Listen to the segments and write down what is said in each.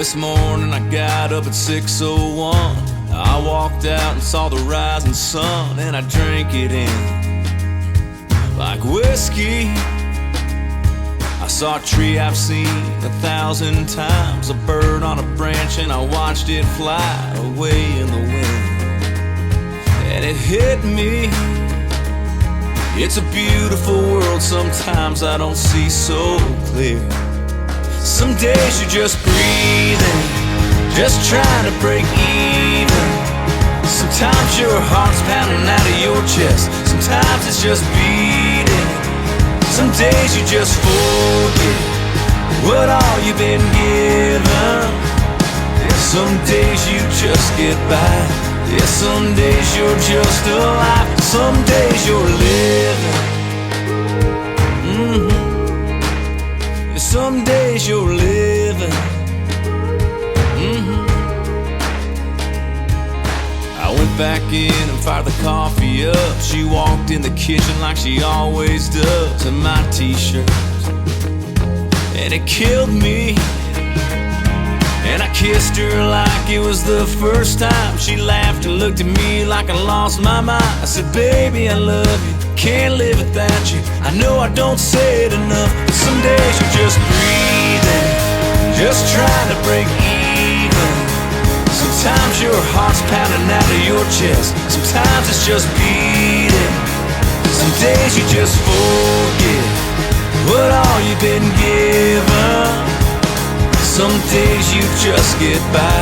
This morning I got up at 6:01. I walked out and saw the rising sun, and I drank it in like whiskey. I saw a tree I've seen 1,000 times, a bird on a branch, and I watched it fly away in the wind. And it hit me, it's a beautiful world, sometimes I don't see so clear. Some days you're just breathing, just trying to break even. Sometimes your heart's pounding out of your chest, sometimes it's just beating. Some days you just forget what all you've been given. Yeah, some days you just get by. Yeah, some days you're just alive. Some days you're living. Yeah, some days you're living. I went back in and fired the coffee up. She walked in the kitchen like she always does, in my t-shirts, and it killed me. And I kissed her like it was the first time. She laughed and looked at me like I lost my mind. I said, baby, I love you, can't live without you. I know I don't say it enough, but some days you're just breathing, just trying to break even. Sometimes your heart's pounding out of your chest, sometimes it's just beating. Some days you just forget what all you've been given. Some days you just get by.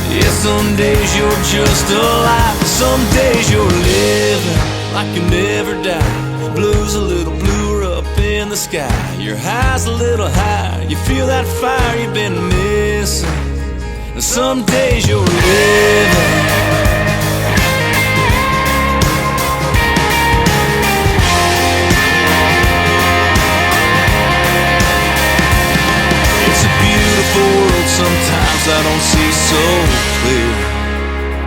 Yeah, some days you're just alive. Some days you're living like you never die. Blue's a little bluer up in the sky. Your high's a little higher. You feel that fire you've been missing. And some days you're living. Sometimes I don't see so clear.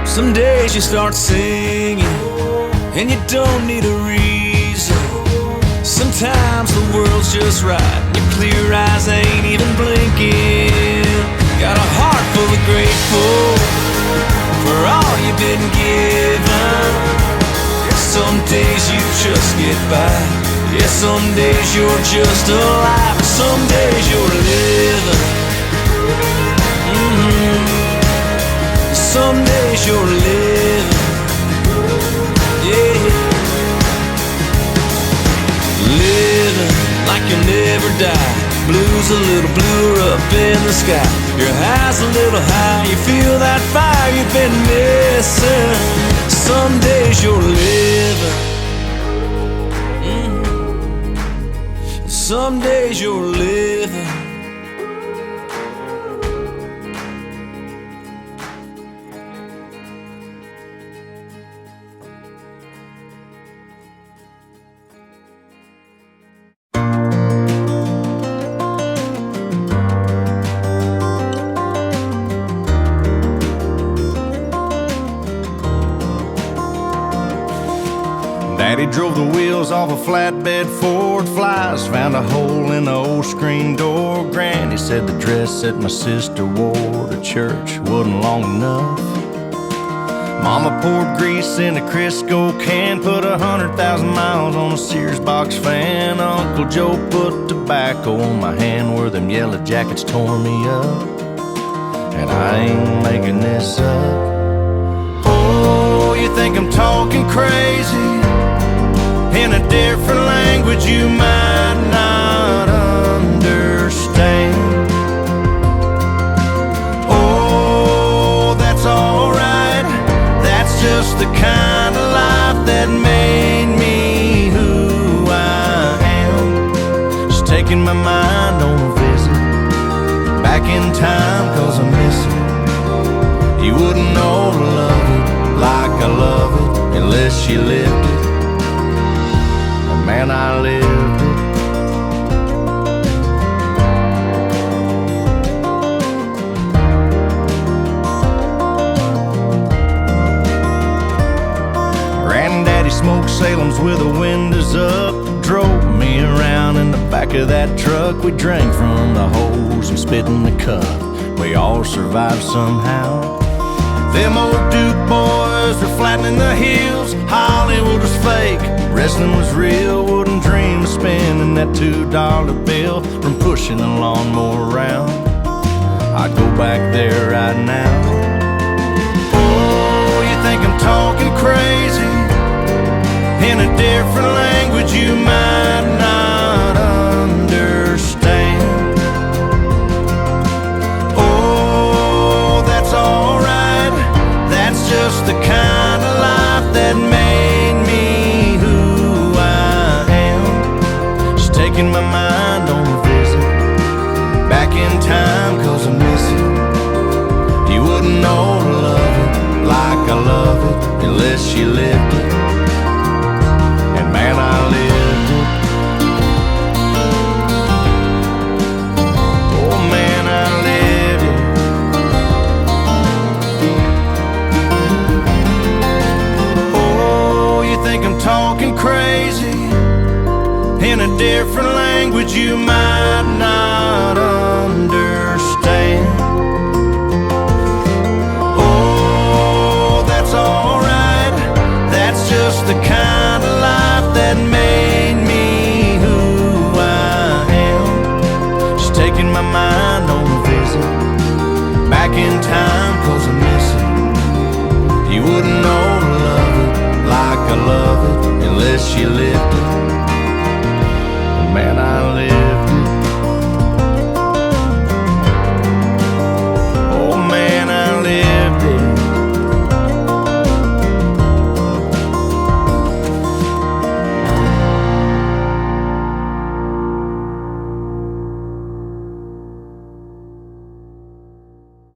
Some days you start singing and you don't need a reason. Sometimes the world's just right, your clear eyes ain't even blinking. Got a heart full of grateful for all you've been given. Some days you just get by. Yeah, some days you're just alive. Some days you're living. Some days you're living, yeah. Living like you'll never die. Blue's a little bluer up in the sky. Your high's a little high. You feel that fire you've been missing. Some days you're living. Some days you're living. Daddy drove the wheels off a flatbed Ford Flies, found a hole in the old screen door. Granny said the dress that my sister wore to church wasn't long enough. Mama poured grease in a Crisco can, put 100,000 miles on a Sears box fan. Uncle Joe put tobacco on my hand where them yellow jackets tore me up. And I ain't making this up. Oh, you think I'm talking crazy? In a different language you might not understand. Oh, that's alright. That's just the kind of life that made me who I am. Just taking my mind on a visit back in time, 'cause I miss it. You wouldn't know to love it like I love it unless you lived it. Man, I lived it. Granddaddy smoked Salem's with the windows up, drove me around in the back of that truck. We drank from the hose and spit in the cup. we all survived somehow. Them old Duke boys were flattening the heels. Hollywood was fake, wrestling was real. Wouldn't dream of spending that $2 bill from pushing a lawnmower around. I'd go back there right now. Oh, you think I'm talking crazy? In a different language you might not understand. Oh, that's alright. That's just the kind of life that made me who I am. Just taking my mind on a visit back in time, 'cause I miss it. You wouldn't know to love it like I love it unless you lived it. And man, I lived it. Oh man, I lived it. Oh, you think I'm talking crazy? In a different language you might not understand. Oh, that's alright. That's just the kind of life that made me who I am. Just taking my mind on a visit back in time, 'cause I miss it. You wouldn't know to love it like I love it unless you lived it.